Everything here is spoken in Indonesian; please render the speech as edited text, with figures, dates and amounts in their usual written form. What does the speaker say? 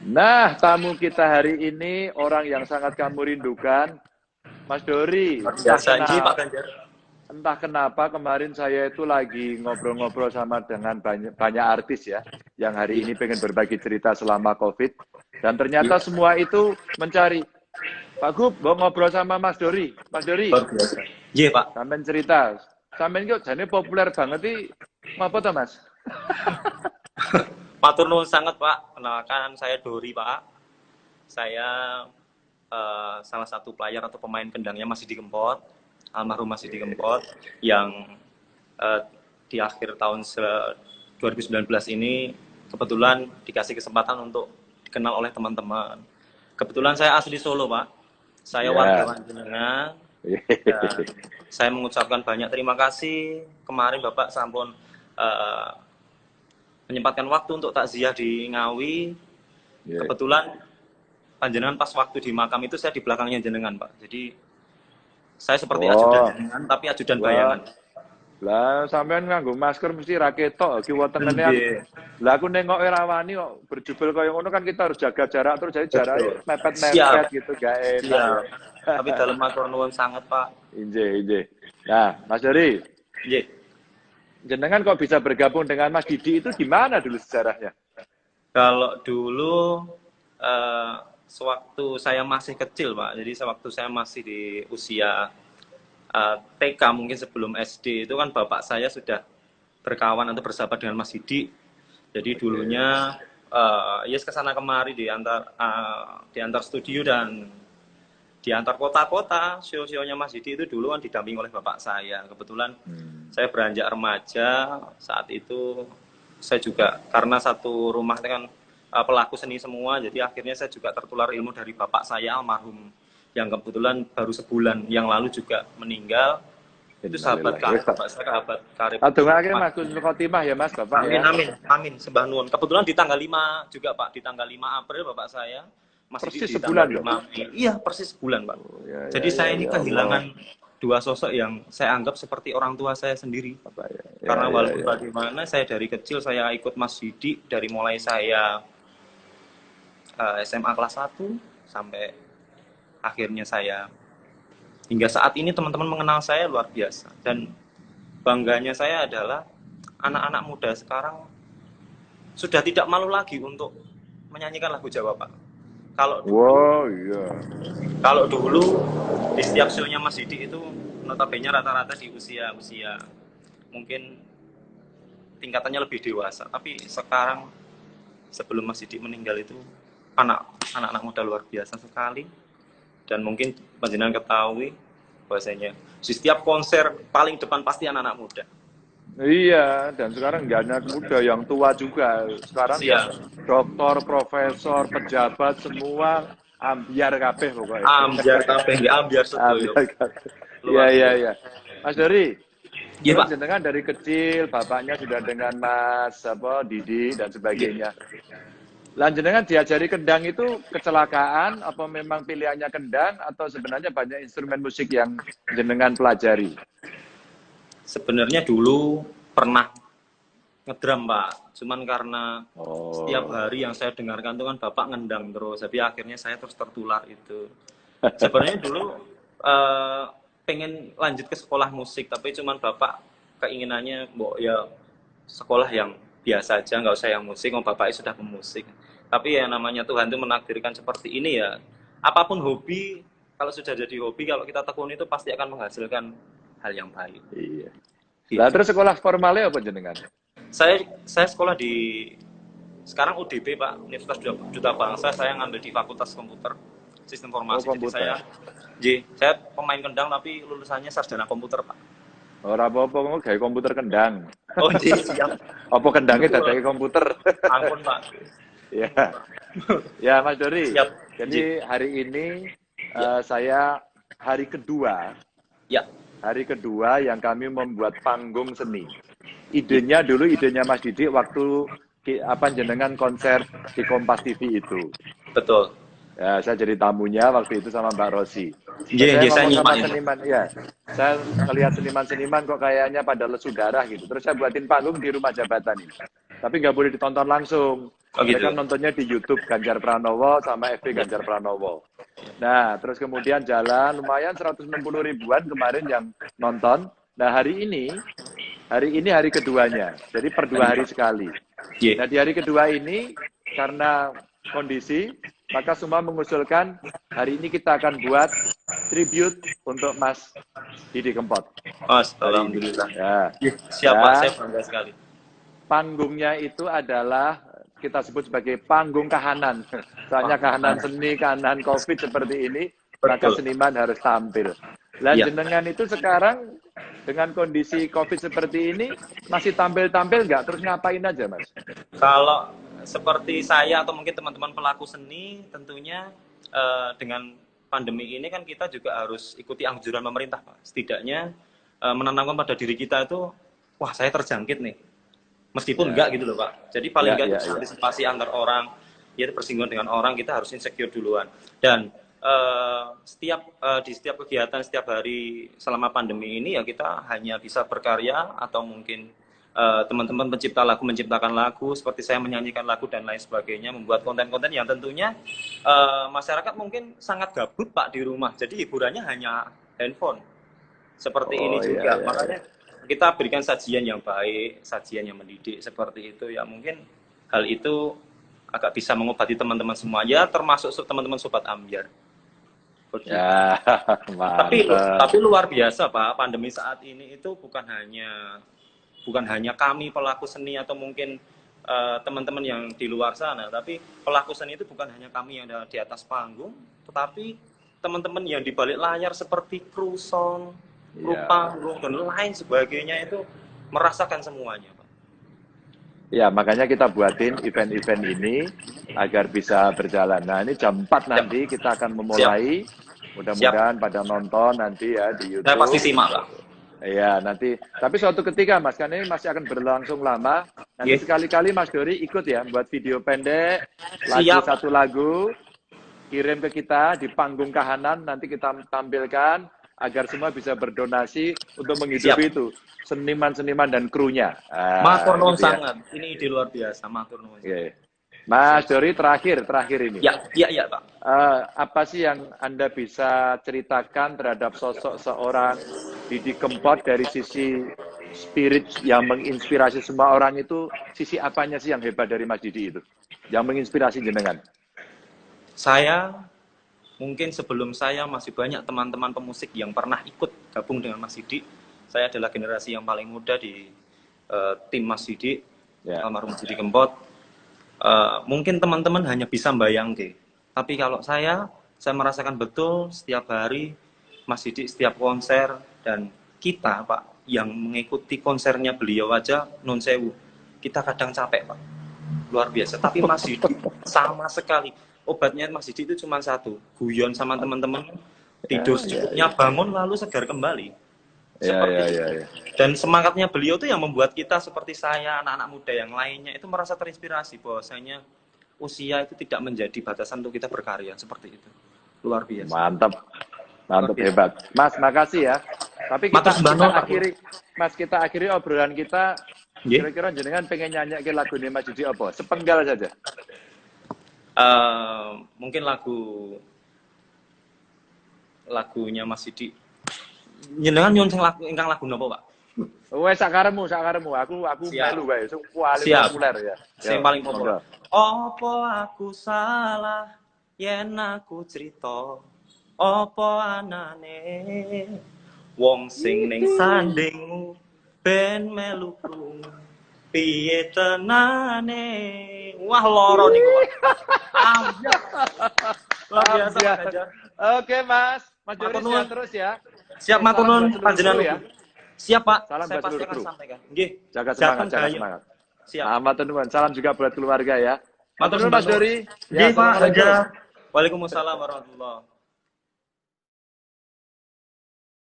Nah, tamu kita hari ini orang yang sangat kamu rindukan, Mas Dori. Biasa ini Pak Ganjar. Entah kenapa kemarin saya itu lagi ngobrol-ngobrol sama dengan banyak artis ya, yang hari Iya, ini pengen berbagi cerita selama COVID. Dan ternyata iya, semua itu mencari, Pak Gub, mau ngobrol sama Mas Dori. Mas Dori, luar biasa. Iya Pak, sampean cerita. Sampean kok jadi populer banget sih. Ngapa tuh Mas? matur nuwun sangat Pak. Kenalkan saya Dori Pak. Saya salah satu player atau pemain kendangnya Mas Didi Kempot, almarhum Mas Didi Kempot, yang eh, di akhir tahun 2019 ini kebetulan dikasih kesempatan untuk dikenal oleh teman-teman. Kebetulan saya asli Solo Pak. Saya Ya. warga jenengan. Dan saya mengucapkan banyak terima kasih kemarin Bapak sampun eh, menyempatkan waktu untuk takziah di Ngawi. Ya. Kebetulan panjenengan pas waktu di makam itu saya di belakangnya jenengan Pak. Jadi saya seperti ajudan Oh, jenengan tapi ajudan wah. bayangan. Lah sampean nganggo masker mesti ra ketok kiwa tengene aku. Nggih, Lah aku nengoke rawani kok berjubel kaya ngono kan kita harus jaga jarak terus jadi jaraknya betul. mepet-mepet Siap, gitu gak enak ya. siap. Tapi dalam matur nuwun sangat Pak. Inje, inje. Nah, Mas Dori, Nggih. jenengan kok bisa bergabung dengan Mas Didi itu gimana dulu sejarahnya? Kalau dulu eh, sewaktu saya masih kecil Pak. Jadi sewaktu saya masih di usia TK mungkin sebelum SD itu kan bapak saya sudah berkawan atau bersahabat dengan Mas Didi. Jadi Oke. dulunya yes kesana kemari di antar studio dan di antar kota-kota. Show-nya Mas Didi itu dulu kan didampingi oleh bapak saya. Kebetulan Hmm. saya beranjak remaja saat itu saya juga karena satu rumah itu kan pelaku seni semua, jadi akhirnya saya juga tertular ilmu dari bapak saya almarhum yang kebetulan baru sebulan yang lalu juga meninggal. Itu sahabat Innalillahi. Wes karib tak. bapak saya, sahabat karib Atungake Mas. Mas Husnul Khotimah ya Mas Bapak Amin, ya. amin, amin, sembah nuwun. Kebetulan di tanggal 5 juga Pak, di tanggal 5 April bapak saya masih Persis di tanggal sebulan dong. 5 Mei. Iya, persis sebulan Pak. Oh, ya ya Jadi ya saya ini ya Allah. kehilangan dua sosok yang saya anggap seperti orang tua saya sendiri. Apa ya? Ya Karena ya walaupun ya. bagaimana saya dari kecil saya ikut Mas Didi dari mulai saya SMA kelas 1 sampai akhirnya saya hingga saat ini teman-teman mengenal saya luar biasa, dan bangganya saya adalah anak-anak muda sekarang sudah tidak malu lagi untuk menyanyikan lagu Jawa Pak. Kalau dulu Wow, iya. kalau dulu di setiap show-nya Mas Didi itu notabene rata-rata di usia mungkin tingkatannya lebih dewasa, tapi sekarang sebelum Mas Didi meninggal itu anak-anak muda luar biasa sekali, dan mungkin panjenengan ketahui bahwasanya di setiap konser paling depan pasti anak-anak muda. Iya, dan sekarang nggak hanya muda, yang tua juga. Sekarang yang Siap. doktor, profesor, pejabat, semua ambiar kabeh pokoknya. Ambiar kabeh nggih, ambiar sedoyo. Ambiar kabeh. Iya, Luar iya, biasa. iya. Mas Dori, Iya, terus Pak. jenengan dari kecil, bapaknya sudah dengan Mas apa, Didi dan Iya. sebagainya. Lah jenengan diajari kendang itu kecelakaan, apa memang pilihannya kendang, atau sebenarnya banyak instrumen musik yang jenengan pelajari? Sebenarnya dulu pernah ngedram, Pak. Cuman karena setiap Oh, hari yang saya dengarkan itu kan Bapak ngendang terus. Tapi akhirnya saya terus tertular itu. Sebenarnya dulu eh, pengen lanjut ke sekolah musik, tapi cuman Bapak keinginannya mbok ya sekolah yang biasa aja, nggak usah yang musik, mau bapaknya sudah pemusik. Tapi ya namanya Tuhan itu menakdirkan seperti ini ya. Apapun hobi, kalau sudah jadi hobi, kalau kita tekuni itu pasti akan menghasilkan hal yang baik. iya. Lah Gitu. terus sekolah formalnya apa jenengan? Saya sekolah di sekarang UDB Pak, Universitas Duta Bangsa. Saya ngambil di Fakultas Komputer Sistem Oh, Informasi. Jadi komputer. saya pemain kendang tapi lulusannya sarjana komputer Pak. Ora apa-apa kok gawe komputer kendang. Oh J, siap. Apa kendangnya Betul. dadake komputer? Ampun Pak. Ya. Ya, Mas Dori. Siap. J. Jadi hari ini Ya, saya hari kedua, ya, yang kami membuat panggung seni. Idenya Mas Didi waktu apa jenengan konser di Kompas TV itu. betul. Ya, saya jadi tamunya waktu itu sama Mbak Rosi. Terus J, saya saya ngomong sama nyimak itu. seniman, ya, saya ngelihat seniman-seniman kok kayaknya pada lesu darah gitu. Terus saya buatin panggung di rumah jabatan ini. Tapi nggak boleh ditonton langsung. Oh gitu. Mereka nontonnya di YouTube Ganjar Pranowo sama FB Ganjar Pranowo. Nah, terus kemudian jalan lumayan 160 ribuan kemarin yang nonton. Nah, hari ini hari keduanya. Jadi per 2 hari sekali. Nah, di hari kedua ini karena kondisi, maka semua mengusulkan hari ini kita akan buat tribute untuk Mas Didi Kempot. Alhamdulillah. Ya. Siapa? Saya bangga sekali. Panggungnya itu adalah kita sebut sebagai panggung kahanan. Soalnya kahanan seni, kahanan COVID seperti ini, maka seniman harus tampil. Lah jenengan itu sekarang dengan kondisi COVID seperti ini masih tampil-tampil nggak? Terus ngapain aja, Mas? Kalau seperti saya atau mungkin teman-teman pelaku seni, tentunya dengan pandemi ini kan kita juga harus ikuti anjuran pemerintah, Pak. Setidaknya menanamkan pada diri kita itu, wah saya terjangkit nih. Meskipun enggak gitu loh, Pak. Jadi paling enggak itu antisipasi antar orang, ya bersinggungan dengan orang, kita harus insecure duluan. Dan di setiap kegiatan, setiap hari selama pandemi ini ya kita hanya bisa berkarya atau mungkin teman-teman pencipta lagu menciptakan lagu, seperti saya menyanyikan lagu dan lain sebagainya, membuat konten-konten yang tentunya masyarakat mungkin sangat gabut, Pak, di rumah. Jadi hiburannya hanya handphone. Seperti ini juga. Makanya kita berikan sajian yang baik, sajian yang mendidik seperti itu. Ya mungkin hal itu agak bisa mengobati teman-teman semua, ya termasuk teman-teman Sobat Ambyar. Ya, tapi luar biasa, Pak, pandemi saat ini itu bukan hanya kami pelaku seni atau mungkin teman-teman yang di luar sana, tapi pelaku seni itu bukan hanya kami yang ada di atas panggung, tetapi teman-teman yang di balik layar seperti kru sound, kru panggung dan lain sebagainya itu merasakan semuanya, Pak. Ya, makanya kita buatin event-event ini agar bisa berjalan. Nah, ini jam 4 nanti kita akan memulai. Mudah-mudahan pada nonton nanti ya di YouTube. Saya pasti simak, Pak. Iya, nanti. Tapi suatu ketika, Mas, karena ini masih akan berlangsung lama. Nanti sekali-kali Mas Dori ikut ya, buat video pendek, satu lagu, kirim ke kita di panggung kahanan, nanti kita tampilkan agar semua bisa berdonasi untuk menghidupi itu seniman-seniman dan krunya. Matur nuwun sangat. Ini ide luar biasa, matur nuwun. Mas Dori, terakhir ini. Ya, Pak. Apa sih yang Anda bisa ceritakan terhadap sosok seorang Didi Kempot dari sisi spirit yang menginspirasi semua orang itu? Sisi apanya sih yang hebat dari Mas Didi itu? Yang menginspirasi jenengan? Mungkin sebelum saya masih banyak teman-teman pemusik yang pernah ikut gabung dengan Mas Didi. Saya adalah generasi yang paling muda di tim Mas Didi, almarhum Didi Kempot. Mungkin teman-teman hanya bisa bayangke. Tapi kalau saya merasakan betul setiap hari Mas Didi setiap konser, dan kita, Pak, yang mengikuti konsernya beliau aja nun sewu. Kita kadang capek, Pak. Luar biasa. Tapi Mas Didi sama sekali. Obatnya Mas Didi itu cuma satu, guyon sama teman-teman, tidur secukupnya, bangun lalu segar kembali. Seperti itu. Dan semangatnya beliau itu yang membuat kita seperti saya, anak-anak muda yang lainnya itu merasa terinspirasi bahwasanya usia itu tidak menjadi batasan untuk kita berkarya, seperti itu. Luar biasa. Mantap, hebat. Mas, makasih ya. Tapi kita akhiri obrolan kita. Kira-kira jenengan pengen nyanyi lagu ini Mas Didi apa? Sepenggal saja. Mungkin lagunya Mas Didi. Jenengan nyuwun ingkang lagu napa, Pak? Wes sakaremu. Aku melu wae, sing paling populer ya. Sing paling populer. Apa aku salah yen aku crita? Apa anane wong sing ning sandingmu ben melu krungu? Piye tenane? Wah, loro niku, Pak. Luar biasa, Pak Ganjar. Oke, Mas. Mas Dori sehat terus ya. Siap, matur nuwun panjenengan ya. Siap, Pak. Salam saya buat pasti seluruh akan kru. sampaikan. Nggih. Jaga semangat. Siap. Matur nuwun. Salam juga buat keluarga ya. Matur nuwun Mas Dori. Nggih, Pak Ganjar. Waalaikumsalam warahmatullahi wabarakatuh.